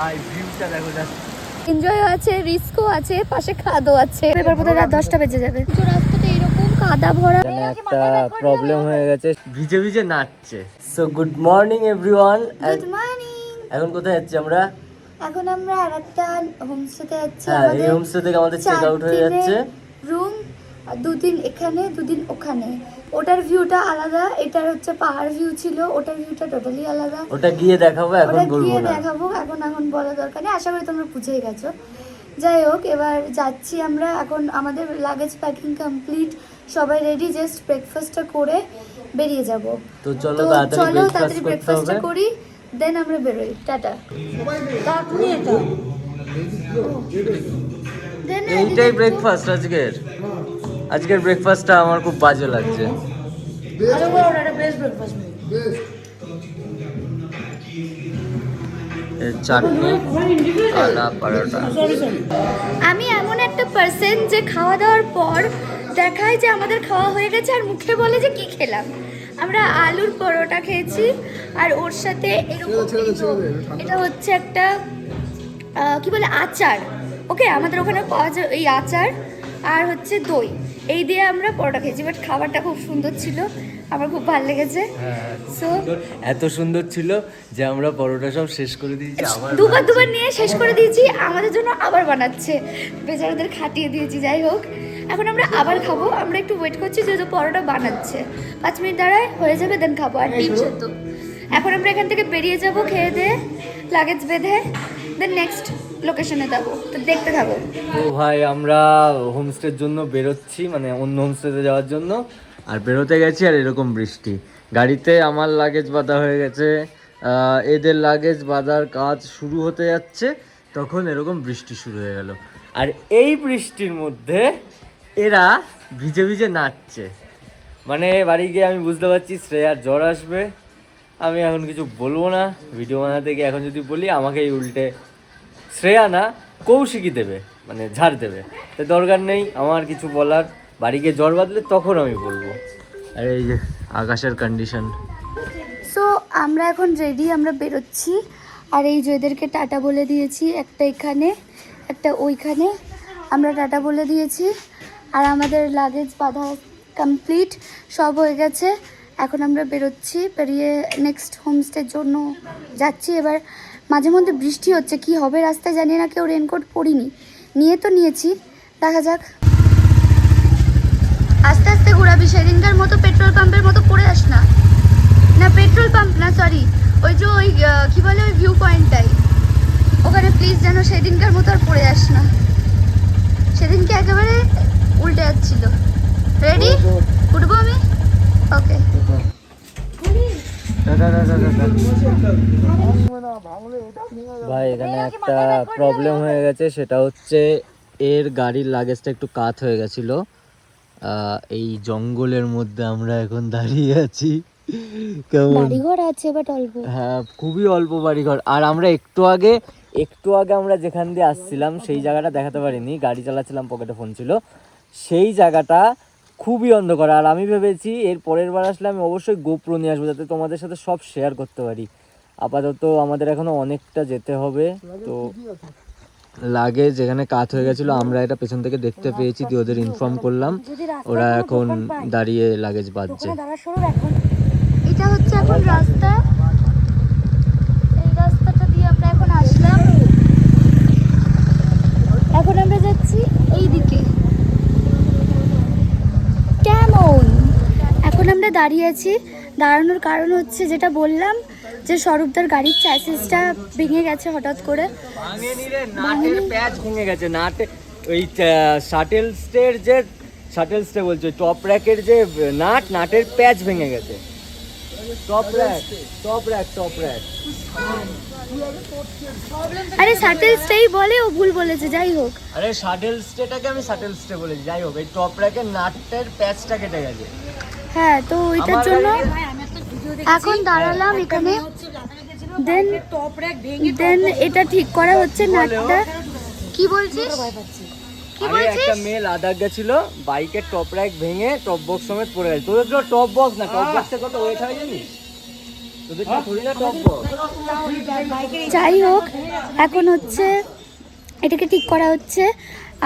ভাই ভিউটা দেখো জাস্ট। এনজয় আছে, রিস্কও আছে, পাশে খাদও আছে। এবার বোধহয় রাত 10টা বেজে যাবে। তো রাস্তাটা এরকম কাদা ভরা, এখানে একটা প্রবলেম হয়ে গেছে, ভিজে ভিজে নাচছে। So good morning everyone. Good morning. এখন কোথায় যাচ্ছি আমরা? এখন আমরা আরেকটা হোমস্টেতে যাচ্ছি। হ্যাঁ, এই হোমস্টে থেকে আমাদের চেক আউট হয়ে যাচ্ছে। রুম, 2 দিন এখানে 2 দিন ওখানে। ওটার ভিউটা আলাদা, এটার হচ্ছে পাহাড় ভিউ ছিল, ওটার ভিউটা টোটালি আলাদা। ওটা গিয়ে দেখাবো, এখন বলবো না। দেখাবো, এখন বলা দরকার নেই। আশা করি তোমরা বুঝেই গেছো। যাই হোক, এবার যাচ্ছি আমরা। এখন আমাদের লাগেজ প্যাকিং কমপ্লিট, সবাই রেডি, জাস্ট ব্রেকফাস্টটা করে বেরিয়ে যাব। তো চলো তাড়াতাড়ি ব্রেকফাস্টটা করি, দেন আমরা বেরোই। টাটা। এইটাই ব্রেকফাস্ট আজকের ব্রেকফাস্টটা আমার খুব বাজে লাগছে। চাটনি, আলা পরোটা। আমি এমন একটা পার্সন যে খাওয়া দাওয়ার পর দেখায় যে আমাদের খাওয়া হয়ে গেছে আর মুখে বলে যে কি খেলাম। আমরা আলুর পরোটা খেয়েছি আর ওর সাথে এরকম এটা হচ্ছে একটা কি বলে আচার। ওকে, আমাদের ওখানে পাওয়া যায় এই আচার আর হচ্ছে দই, এই দিয়ে আমরা পরোটা খেয়েছি। বাট খাবারটা খুব সুন্দর ছিল, আমার খুব ভালো লেগেছে। সো এত সুন্দর ছিল যে আমরা পরোটা সব শেষ করে দিয়েছি, আবার দুবার নিয়ে শেষ করে দিয়েছি। আমাদের জন্য আবার বানাচ্ছে, বেচারাদের খাটিয়ে দিয়েছি। যাই হোক, এখন আমরা আবার খাবো। আমরা একটু ওয়েট করছি, যেহেতু পরোটা বানাচ্ছে, 5 মিনিট দাঁড়ায় হয়ে যাবে, দেন খাবো। আর ডিম সেদ্ধ। এখন আমরা এখান থেকে বেরিয়ে যাব, খেয়ে দিয়ে লাগেজ বেঁধে, দেন নেক্সট লোকেশনে যাবো। তো দেখতে থাকো। তো ভাই আমরা হোমস্টের জন্য বেরোচ্ছি, মানে অন্য হোমস্টেতে যাওয়ার জন্য। আর বেরোতে গেছি আর এরকম বৃষ্টি। গাড়িতে আমার লাগেজ বাঁধা হয়ে গেছে, এদের লাগেজ বাঁধার কাজ শুরু হতে যাচ্ছে, তখন এরকম বৃষ্টি শুরু হয়ে গেল। আর এই বৃষ্টির মধ্যে এরা ভিজে ভিজে নাচছে। মানে বাড়ি গিয়ে আমি বুঝতে পারছি শ্রেয়ার জ্বর আসবে। আমি এখন কিছু বলবো না, ভিডিও বানাতে গিয়ে এখন যদি বলি আমাকেই উল্টে শ্রেয়া না কৌশিকই দেবে, মানে ঝাড় দেবে। তো দরকার নেই আমার কিছু বলার। বাড়ি গিয়ে জ্বর বাঁধলে তখন আমি বলবো। আর এই যে আকাশের কন্ডিশন। সো আমরা এখন রেডি, আমরা বেরোচ্ছি। আর এই যে এদেরকে টাটা বলে দিয়েছি, একটা এখানে একটা ওইখানে, আমরা টাটা বলে দিয়েছি। আর আমাদের লাগেজ বাঁধা কমপ্লিট, সব হয়ে গেছে। এখন আমরা বেরোচ্ছি, বেরিয়ে নেক্সট হোমস্টের জন্য যাচ্ছি। এবার মাঝে মধ্যে বৃষ্টি হচ্ছে, কি হবে রাস্তায় জানি না। কেউ রেনকোট পরিনি, নিয়ে তো নিয়েছি, দেখা যাক। আস্তে আস্তে ঘোরাবি, সেদিনকার মতো পেট্রোল পাম্পের মতো পড়ে আস না। না পেট্রোল পাম্প না, সরি, ওই যে ওই কি বলে ওই ভিউ পয়েন্টটাই, ওখানে প্লিজ যেন সেদিনকার মতো আর পড়ে আস না। সেদিনকে একেবারে উল্টে যাচ্ছিল। রেডি? উঠবো আমি? ওকে। ভাই এখানে একটা প্রবলেম হয়ে গেছে, সেটা হচ্ছে এর গাড়ির লাগেজটা একটু কাত হয়ে গেছিল। এই জঙ্গলের মধ্যে আমরা এখন দাঁড়িয়ে আছি। কেমন বাড়িঘর আছে বাট অল্প। হ্যাঁ, খুবই অল্প বাড়িঘর। আর আমরা একটু আগে আমরা যেখান দিয়ে আসছিলাম সেই জায়গাটা দেখাতে পারিনি, গাড়ি চালাচ্ছিলাম, পকেটে ফোন ছিল। সেই জায়গাটা খুবই অন্ধকার। আর আমি ভেবেছি এর পরের বার আসলে আমি অবশ্যই গোপ্রো নিয়ে আসবো, যাতে তোমাদের সাথে সব শেয়ার করতে পারি। আপাতত আমাদের এখনো অনেকটা যেতে হবে। তো লাগেজ যেখানে কাত হয়ে গেছিলো, আমরা এটা পেছন থেকে দেখতে পেয়েছি, দিয়ে ওদের ইনফর্ম করলাম। ওরা এখন দাঁড়িয়ে লাগেজ বাঁধছে। এটা হচ্ছে এখন রাস্তা, এই রাস্তাটা দিয়ে আমরা এখন আসলাম। এখন আমরা যাচ্ছি এই দিকে। কেমন? এখন আমরা দাঁড়িয়ে আছি। দাঁড়ানোর কারণ হচ্ছে যেটা বললাম, যে স্বরূপদার গাড়ির চ্যাসিসটা ভেঙে গেছে হঠাৎ করে। নাটের প্যাচ ভেঙে গেছে, ওই শাটেল স্টে বলছে, টপ র্যাকের যে নাটের প্যাচ ভেঙে গেছে। Top rack. আরে শাটেল স্টেই বলে, ও ভুল বলেছে। যাই হোক, আরে শাটেল স্টেটাকে আমি শাটেল স্টে বলেছি। যাই হোক, এই টপ র্যাকের নাটের প্যাচটা কেটে গেছে। হ্যাঁ, তো ওইটার জন্য এখন দাঁড়ালাম এখানে। দেন এটা ঠিক করা হচ্ছে নাটটা। কি বলছিস? একটা মেয়ে লাদাখ গেছিল, বাইকের টপ র্যাক ভেঙে টপ বক্স সমেত পড়ে গেছে। তোদের টপ বক্স না, টপ বক্সে কত ওয়েট হয় জানিস? তোদেরটা থোড়ি না টপ বক্স। যাই হোক, এখন হচ্ছে এটাকে ঠিক করা হচ্ছে।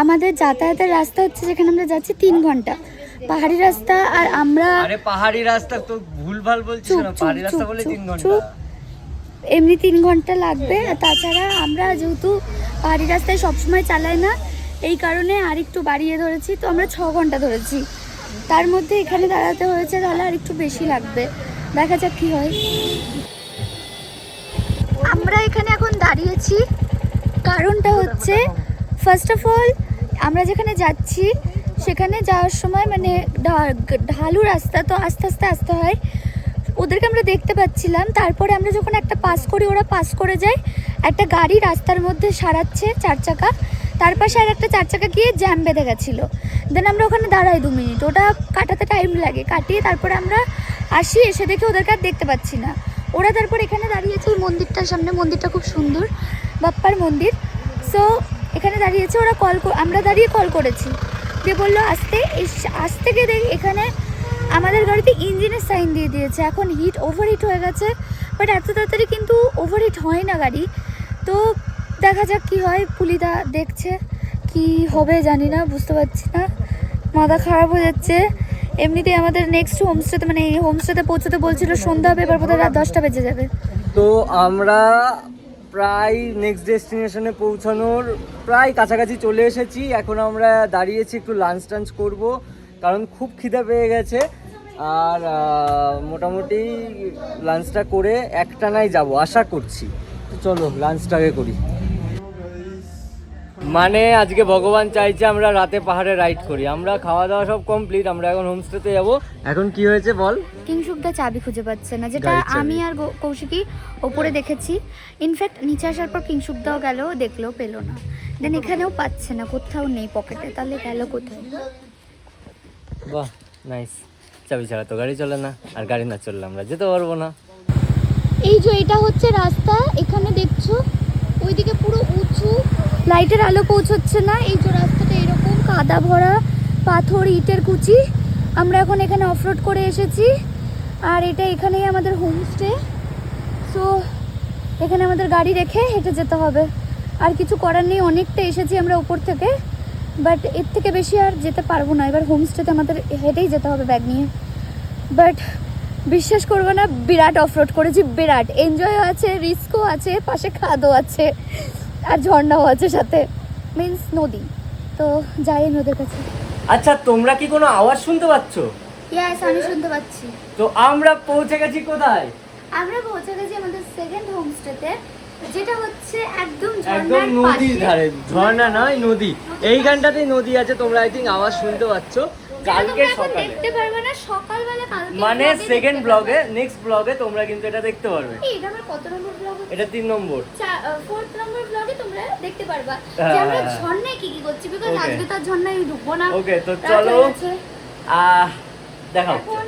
আমাদের যাতায়াতের রাস্তা হচ্ছে যেখানে আমরা যাচ্ছি 3 ঘন্টা, পাহাড়ি রাস্তা। আর আমরা আরে পাহাড়ি রাস্তা তো ভুলভাল বলছিস না, পাহাড়ি রাস্তা বলে 3 ঘন্টা। এমনি 3 ঘন্টা লাগবে। আর তাছাড়া আমরা যেহেতু পাহাড়ি রাস্তায় সবসময় চালাই না, এই কারণে আর একটু বাড়িয়ে ধরেছি, তো আমরা 6 ঘন্টা ধরেছি। তার মধ্যে এখানে দাঁড়াতে হয়েছে, তাহলে আর একটু বেশি লাগবে। দেখা যাক কী হয়। আমরা এখানে এখন দাঁড়িয়েছি, কারণটা হচ্ছে ফার্স্ট অফ অল আমরা যেখানে যাচ্ছি সেখানে যাওয়ার সময় মানে ঢালু রাস্তা, তো আস্তে আস্তে আসতে হয়। ওদেরকে আমরা দেখতে পাচ্ছিলাম। তারপরে আমরা যখন একটা পাস করি, ওরা পাস করে যায়, একটা গাড়ি রাস্তার মধ্যে সারাচ্ছে 4 চাকা, তার পাশে আর একটা 4 চাকা গিয়ে জ্যাম বেঁধে গেছিলো। দেন আমরা ওখানে দাঁড়াই 2 মিনিট, ওটা কাটাতে টাইম লাগে। কাটিয়ে তারপরে আমরা আসি, এসে দেখে ওদেরকে আর দেখতে পাচ্ছি না। ওরা তারপর এখানে দাঁড়িয়েছে এই মন্দিরটার সামনে, মন্দিরটা খুব সুন্দর, বাপ্পার মন্দির। সো এখানে দাঁড়িয়েছে ওরা, আমরা দাঁড়িয়ে কল করেছি, দিয়ে বললো আসতে গিয়ে দেখি এখানে আমাদের গাড়িতে ইঞ্জিনের সাইন দিয়ে দিয়েছে। এখন ওভারহিট হয়ে গেছে, বাট এত তাড়াতাড়ি কিন্তু ওভারহিট হয় না গাড়ি। তো দেখা যাক কী হয়, পুলিদা দেখছে কি হবে জানি না, বুঝতে পারছি না, মাথা খারাপ হয়ে যাচ্ছে। এমনিতেই আমাদের নেক্সট হোমস্টেতে মানে এই হোমস্টেতে পৌঁছতে বলছিল সন্ধ্যা হবে, এবার বোধহয় রাত 10টা বেজে যাবে। তো আমরা প্রায় নেক্সট ডেস্টিনেশনে পৌঁছানোর প্রায় কাছাকাছি চলে এসেছি। এখন আমরা দাঁড়িয়েছি, একটু লাঞ্চ টাঞ্চ করবো, কারণ খুব খিদে পেয়ে গেছে। আর মোটামুটি লাঞ্চটা করে একটানাই যাব আশা করছি। তো চলো লাঞ্চটাকে করি। মানে আজকে ভগবান চাইছে আমরা রাতে পাহাড়ে রাইড করি। আমরা খাওয়া দাওয়া সব কমপ্লিট, আমরা এখন হোমস্টেতে যাব। এখন কি হয়েছে বল? কিংশুকদা চাবি খুঁজে পাচ্ছে না, যেটা গাড়ির চাবি। আমি আর কৌশিকই ওপরে দেখেছি। ইনফ্যাক্ট নিচে আসার পর কিংশুকদাও গেল, দেখলেও পেলো না। দেন এখানেও পাচ্ছে না, কোথাও নেই পকেটে, তাহলে গেল কোথায়? বাহ নাইস, চাবি ছাড়া তো গাড়ি চলে না, আর গাড়ি না চললে আমরা যেতে পারবো না। এই যে এটা হচ্ছে রাস্তা, এখানে দেখছো ওইদিকে পুরো উঁচু, লাইটের আলো পৌঁছচ্ছে না। এই যে রাস্তাটা এরকম কাদা ভরা, পাথর ইটের কুচি। আমরা এখন এখানে অফরোড করে এসেছি, আর এটা এখানেই আমাদের হোমস্টে। সো এখানে আমাদের গাড়ি রেখে হেঁটে যেতে হবে, আর কিছু করার নেই। অনেকটা এসেছি আমরা উপর থেকে, বাট এর থেকে বেশি আর যেতে পারবো না। এবার হোমস্টেতে আমাদের হেঁটেই যেতে হবে ব্যাগ নিয়ে। বাট বিশ্বাস করবো না, বিরাট অফরোড করেছি, বিরাট এনজয়ও আছে, রিস্কও আছে, পাশে খাদও আছে, আর ঝর্ণাও আছে সাথে, মিন্স নদী। তো যাই নদীর কাছে। আচ্ছা, তোমরা কি কোনো আওয়াজ শুনতে পাচ্ছ? ইয়াস, আমি শুনতে পাচ্ছি। তো আমরা পৌঁছে গেছি কোথায়? আমরা পৌঁছে গেছি আমাদের সেকেন্ড হোমস্টেতে, যেটা হচ্ছে একদম একদম নদীর ধারে। ঝর্ণা নয়, নদী। এইখানটাতেই নদী আছে, তোমরা আই থিঙ্ক আওয়াজ শুনতে পাচ্ছ। কালকে সকালে দেখতে পারবে না, সকালবেলা কালকে মানে সেকেন্ড ব্লগে, নেক্সট ব্লগে তোমরা কিন্তু এটা দেখতে পারবে। এটা আমার কত নম্বর ব্লগ? এটা 3 নম্বর, 4th নম্বর ব্লগে তোমরা দেখতে পারবা হ্যাঁ, যে আমরা হ্যাঁ। ঝর্ণায় কি কি করছি, বিকজ Okay. আজকে তার ঝর্ণায় আমি ঢুকবো না। ওকে, তো রাত চলো হয়ে গেছে। দেখা হচ্ছে। এখন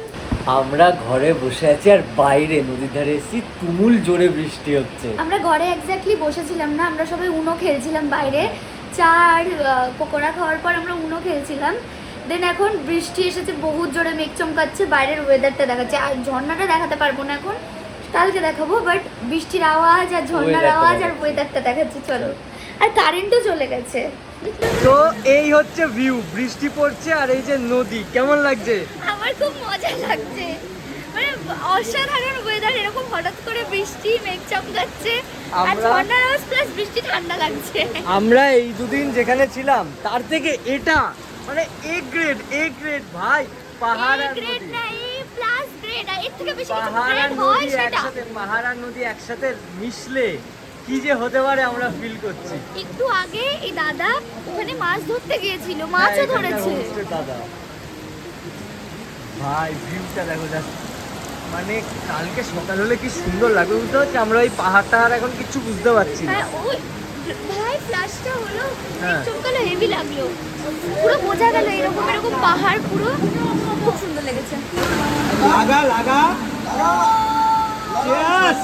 আমরা ঘরে বসে আছি, আর বাইরে নদীর ধারে এসেছি, তুমুল জোরে বৃষ্টি হচ্ছে। আমরা ঘরে এক্স্যাক্টলি বসেছিলাম না, আমরা সবাই উনো খেলছিলাম বাইরে। চা আর পকোড়া খাওয়ার পর আমরা উনো খেলছিলাম। দেন এখন বৃষ্টি এসেছে, বহুত জোরে মেঘ চমকাচ্ছে, বাইরের ওয়েদারটা দেখাচ্ছে। আর ঝর্ণাটা দেখাতে পারবো না এখন, কালকে দেখাবো। বাট বৃষ্টির আওয়াজ আর ঝর্ণার Weather টা আওয়াজ আর দেখাচ্ছে। ওয়েদারটা দেখাচ্ছে। চলো, আর কারেন্টও চলে গেছে। তো এই হচ্ছে ভিউ, বৃষ্টি পড়ছে আর এই যে নদী। কেমন লাগছে? আমার খুব মজা লাগছে, মানে অসাধারণ ওয়েদার। এরকম হঠাৎ করে বৃষ্টি, মেঘ চমকাচ্ছে, আর আমরা- ঝর্ণার আওয়াজ প্লাস বৃষ্টি, ঠান্ডা লাগছে। আমরা এই দুদিন যেখানে ছিলাম তার থেকে এটা মানে এ গ্রেড ভাই। পাহাড় আর গ্রেড নদী, না, এ প্লাস গ্রেড, আর এর থেকে বেশি কিছু পাহাড় আর গ্রেড হয় নদী সেটা। একসাথে, পাহাড় আর নদী একসাথে মিশলে কি যে হতে পারে আমরা ফিল করছি। একটু আগে এই দাদা ওখানে মাছ ধরতে গিয়েছিল, হ্যাঁ, মাছও এখানকার ধরেছে। homestay দাদা ভাই, ভিউটা দেখো জাস্ট। মানে কালকে সকাল হলে কি সুন্দর লাগবে, বুঝতে পারছি। আমরা ওই পাহাড় এখন কিছু বুঝতে পারছি না। হ্যাঁ, ওই ভাই ফ্ল্যাশটা হলো, হ্যাঁ। চমকালো, হেভি লাগলো, পুরো বোঝা গেল এরকম এরকম পাহাড়, পুরো খুব সুন্দর লেগেছে। লাগা Cheers!